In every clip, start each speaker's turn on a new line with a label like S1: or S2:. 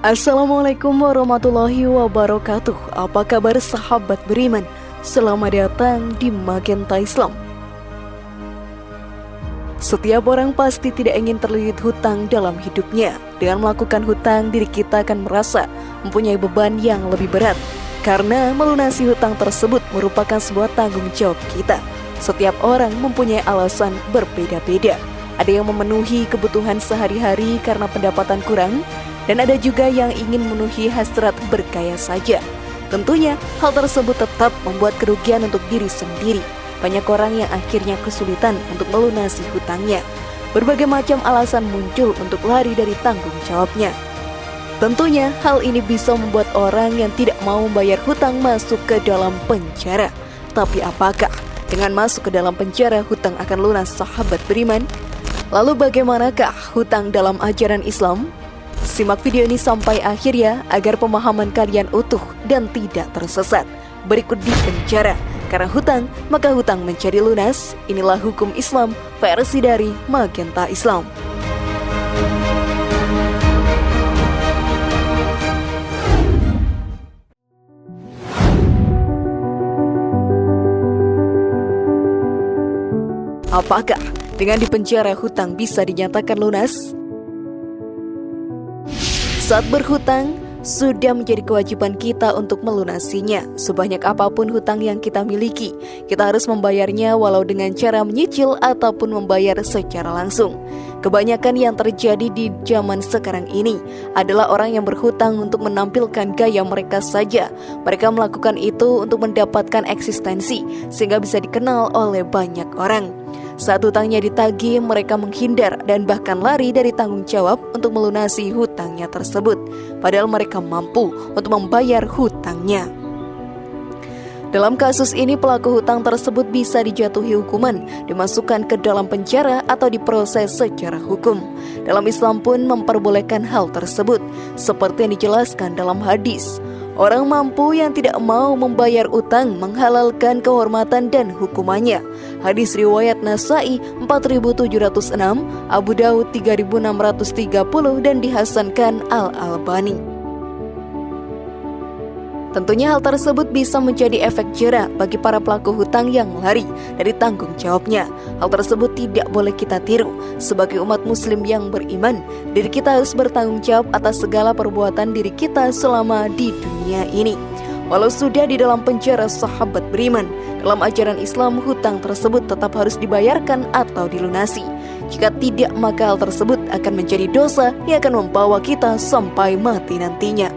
S1: Assalamualaikum warahmatullahi wabarakatuh. Apa kabar sahabat beriman? Selamat datang di Magenta Islam. Setiap orang pasti tidak ingin terlilit hutang dalam hidupnya. Dengan melakukan hutang, diri kita akan merasa mempunyai beban yang lebih berat, karena melunasi hutang tersebut merupakan sebuah tanggung jawab kita. Setiap orang mempunyai alasan berbeda-beda. Ada yang memenuhi kebutuhan sehari-hari karena pendapatan kurang, dan ada juga yang ingin memenuhi hasrat berkaya saja. Tentunya hal tersebut tetap membuat kerugian untuk diri sendiri. Banyak orang yang akhirnya kesulitan untuk melunasi hutangnya. Berbagai macam alasan muncul untuk lari dari tanggung jawabnya. Tentunya hal ini bisa membuat orang yang tidak mau membayar hutang masuk ke dalam penjara. Tapi apakah dengan masuk ke dalam penjara hutang akan lunas, sahabat beriman? Lalu bagaimanakah hutang dalam ajaran Islam? Simak video ini sampai akhir ya, agar pemahaman kalian utuh dan tidak tersesat. Berikut di penjara karena hutang, maka hutang menjadi lunas. Inilah hukum Islam versi dari Magenta Islam. Apakah dengan dipenjara hutang bisa dinyatakan lunas? Saat berhutang, sudah menjadi kewajiban kita untuk melunasinya. Sebanyak apapun hutang yang kita miliki, kita harus membayarnya walau dengan cara menyicil ataupun membayar secara langsung. Kebanyakan yang terjadi di zaman sekarang ini adalah orang yang berhutang untuk menampilkan gaya mereka saja. Mereka melakukan itu untuk mendapatkan eksistensi, sehingga bisa dikenal oleh banyak orang. Saat hutangnya ditagih, mereka menghindar dan bahkan lari dari tanggung jawab untuk melunasi hutangnya tersebut, padahal mereka mampu untuk membayar hutangnya. Dalam kasus ini, pelaku hutang tersebut bisa dijatuhi hukuman, dimasukkan ke dalam penjara atau diproses secara hukum. Dalam Islam pun memperbolehkan hal tersebut, seperti yang dijelaskan dalam hadis. Orang mampu yang tidak mau membayar utang menghalalkan kehormatan dan hukumannya. Hadis riwayat Nasai 4706, Abu Daud 3630 dan dihasankan Al-Albani. Tentunya hal tersebut bisa menjadi efek jera bagi para pelaku hutang yang lari dari tanggung jawabnya. Hal tersebut tidak boleh kita tiru. Sebagai umat muslim yang beriman, diri kita harus bertanggung jawab atas segala perbuatan diri kita selama di dunia ini. Walau sudah di dalam penjara, sahabat beriman, dalam ajaran Islam hutang tersebut tetap harus dibayarkan atau dilunasi. Jika tidak, maka hal tersebut akan menjadi dosa yang akan membawa kita sampai mati nantinya.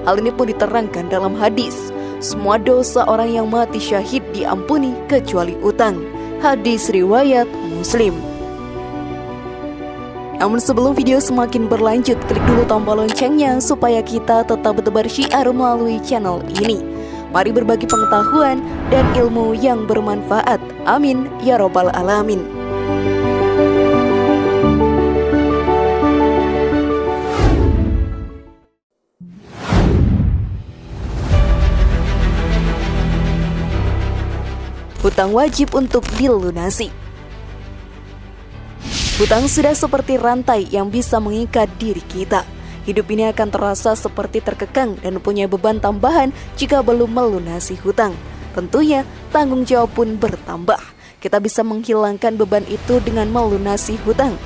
S1: Hal ini pun diterangkan dalam hadis, semua dosa orang yang mati syahid diampuni kecuali utang. Hadis riwayat Muslim. Namun sebelum video semakin berlanjut, klik dulu tombol loncengnya supaya kita tetap bertebar syiar melalui channel ini. Mari berbagi pengetahuan dan ilmu yang bermanfaat. Amin ya robbal alamin. Hutang wajib untuk dilunasi. Hutang sudah seperti rantai yang bisa mengikat diri kita. Hidup ini akan terasa seperti terkekang dan punya beban tambahan jika belum melunasi hutang. Tentunya tanggung jawab pun bertambah. Kita bisa menghilangkan beban itu dengan melunasi hutang.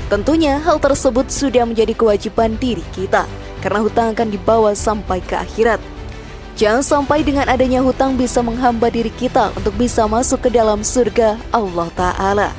S1: Tentunya hal tersebut sudah menjadi kewajiban diri kita, karena hutang akan dibawa sampai ke akhirat. Jangan sampai dengan adanya hutang bisa menghambat diri kita untuk bisa masuk ke dalam surga Allah Ta'ala.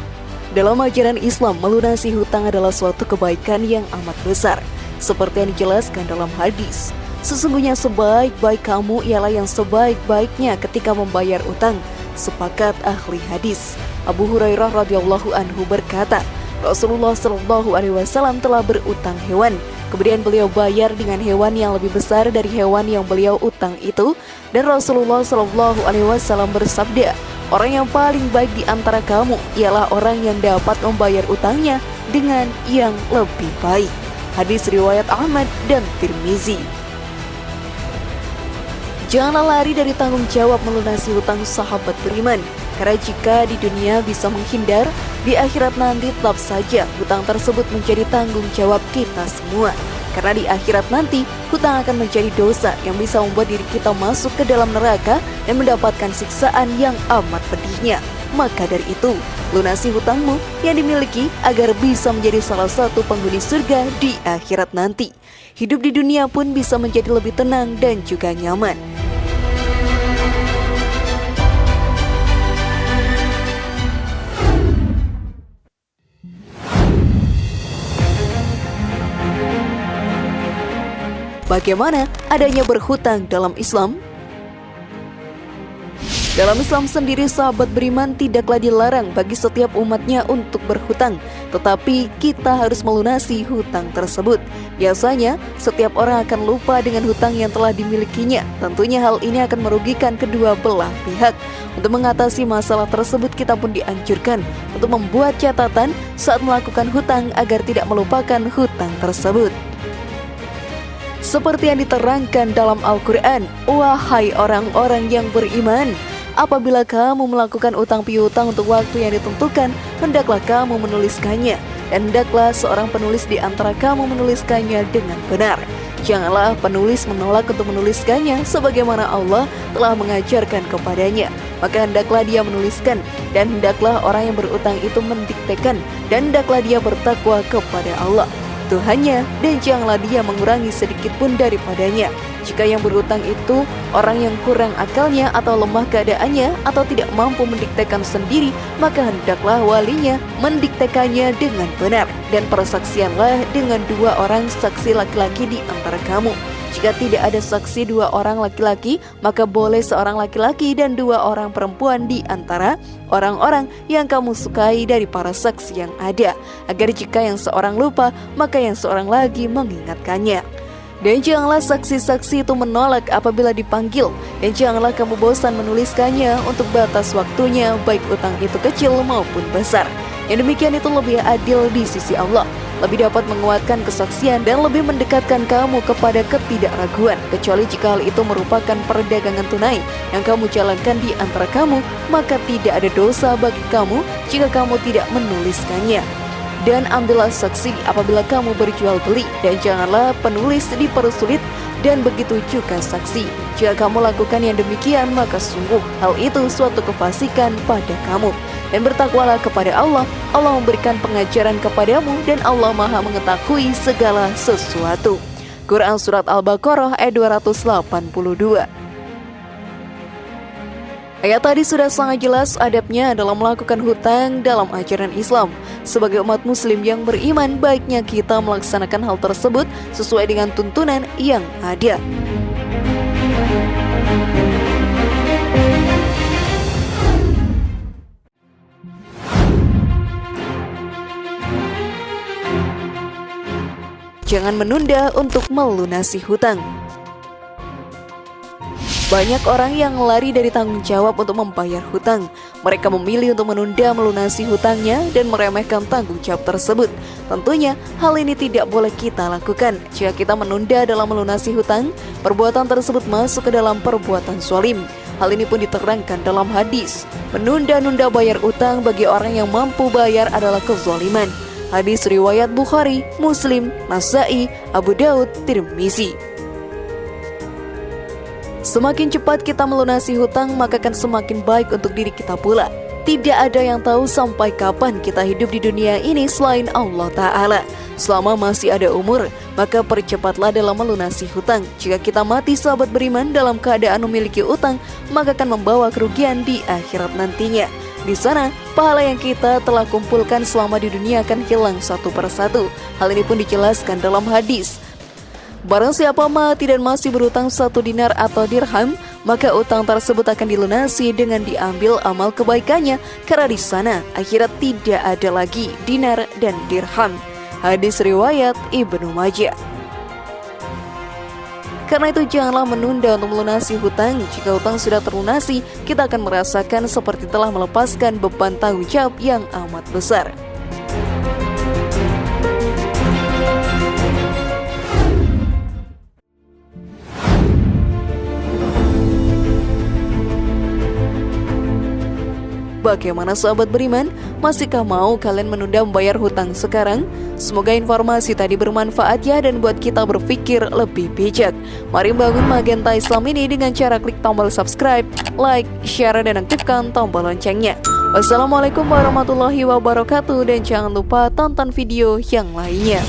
S1: Dalam ajaran Islam, melunasi hutang adalah suatu kebaikan yang amat besar. Seperti yang dijelaskan dalam hadis, sesungguhnya sebaik-baik kamu ialah yang sebaik-baiknya ketika membayar utang. Sepakat ahli hadis. Abu Hurairah radhiyallahu anhu berkata, Rasulullah SAW telah berutang hewan. Kemudian beliau bayar dengan hewan yang lebih besar dari hewan yang beliau utang itu. Dan Rasulullah SAW bersabda, orang yang paling baik di antara kamu ialah orang yang dapat membayar utangnya dengan yang lebih baik. Hadis riwayat Ahmad dan Tirmizi. Janganlah lari dari tanggung jawab melunasi hutang, sahabat beriman. Karena jika di dunia bisa menghindar, di akhirat nanti tetap saja hutang tersebut menjadi tanggung jawab kita semua. Karena di akhirat nanti, hutang akan menjadi dosa yang bisa membuat diri kita masuk ke dalam neraka dan mendapatkan siksaan yang amat pedihnya. Maka dari itu, lunasi hutangmu yang dimiliki agar bisa menjadi salah satu penghuni surga di akhirat nanti. Hidup di dunia pun bisa menjadi lebih tenang dan juga nyaman. Bagaimana adanya berhutang dalam Islam? Dalam Islam sendiri, sahabat beriman, tidaklah dilarang bagi setiap umatnya untuk berhutang, tetapi kita harus melunasi hutang tersebut. Biasanya, setiap orang akan lupa dengan hutang yang telah dimilikinya. Tentunya hal ini akan merugikan kedua belah pihak. Untuk mengatasi masalah tersebut, kita pun dianjurkan untuk membuat catatan saat melakukan hutang agar tidak melupakan hutang tersebut. Seperti yang diterangkan dalam Al-Quran, wahai orang-orang yang beriman, apabila kamu melakukan utang piutang untuk waktu yang ditentukan, hendaklah kamu menuliskannya, dan hendaklah seorang penulis di antara kamu menuliskannya dengan benar. Janganlah penulis menolak untuk menuliskannya sebagaimana Allah telah mengajarkan kepadanya. Maka hendaklah dia menuliskan, dan hendaklah orang yang berutang itu mendiktekan, dan hendaklah dia bertakwa kepada Allah Tuhannya, dan janganlah dia mengurangi sedikit pun daripadanya. Jika yang berutang itu orang yang kurang akalnya atau lemah keadaannya atau tidak mampu mendiktekan sendiri, maka hendaklah walinya mendiktekannya dengan benar, dan persaksianlah dengan 2 orang saksi laki-laki di antara kamu. Jika tidak ada saksi 2 orang laki-laki, maka boleh seorang laki-laki dan 2 orang perempuan di antara orang-orang yang kamu sukai dari para saksi yang ada, agar jika yang seorang lupa, maka yang seorang lagi mengingatkannya. Dan janganlah saksi-saksi itu menolak apabila dipanggil, dan janganlah kamu bosan menuliskannya untuk batas waktunya, baik utang itu kecil maupun besar. Yang demikian itu lebih adil di sisi Allah, lebih dapat menguatkan kesaksian dan lebih mendekatkan kamu kepada ketidakraguan, kecuali jika hal itu merupakan perdagangan tunai yang kamu jalankan di antara kamu, maka tidak ada dosa bagi kamu jika kamu tidak menuliskannya. Dan ambillah saksi apabila kamu berjual beli, dan janganlah penulis dipersulit, dan begitu juga saksi. Jika kamu lakukan yang demikian, maka sungguh hal itu suatu kefasikan pada kamu. Dan bertakwalah kepada Allah, Allah memberikan pengajaran kepadamu, dan Allah Maha mengetahui segala sesuatu. Quran Surat Al-Baqarah ayat 282. Ayat tadi sudah sangat jelas adabnya dalam melakukan hutang dalam ajaran Islam. Sebagai umat muslim yang beriman, baiknya kita melaksanakan hal tersebut sesuai dengan tuntunan yang ada. Jangan menunda untuk melunasi hutang. Banyak orang yang lari dari tanggung jawab untuk membayar hutang. Mereka memilih untuk menunda melunasi hutangnya dan meremehkan tanggung jawab tersebut. Tentunya hal ini tidak boleh kita lakukan. Jika kita menunda dalam melunasi hutang, perbuatan tersebut masuk ke dalam perbuatan zalim. Hal ini pun diterangkan dalam hadis. Menunda-nunda bayar utang bagi orang yang mampu bayar adalah kezaliman. Hadis riwayat Bukhari, Muslim, Nasai, Abu Daud, Tirmizi. Semakin cepat kita melunasi hutang, maka akan semakin baik untuk diri kita pula. Tidak ada yang tahu sampai kapan kita hidup di dunia ini selain Allah Ta'ala. Selama masih ada umur, maka percepatlah dalam melunasi hutang. Jika kita mati sahabat beriman dalam keadaan memiliki utang, maka akan membawa kerugian di akhirat nantinya. Di sana, pahala yang kita telah kumpulkan selama di dunia akan hilang satu persatu. Hal ini pun dijelaskan dalam hadis. Barang siapa mati dan masih berutang 1 dinar atau dirham, maka utang tersebut akan dilunasi dengan diambil amal kebaikannya, karena di sana akhirat tidak ada lagi dinar dan dirham. Hadis riwayat Ibnu Majah. Karena itu janganlah menunda untuk melunasi hutang. Jika hutang sudah terlunasi, kita akan merasakan seperti telah melepaskan beban tanggung jawab yang amat besar. Bagaimana sahabat beriman? Masihkah mau kalian menunda membayar hutang sekarang? Semoga informasi tadi bermanfaat ya dan buat kita berpikir lebih bijak. Mari bangun Magenta Islam ini dengan cara klik tombol subscribe, like, share, dan aktifkan tombol loncengnya. Wassalamualaikum warahmatullahi wabarakatuh dan jangan lupa tonton video yang lainnya.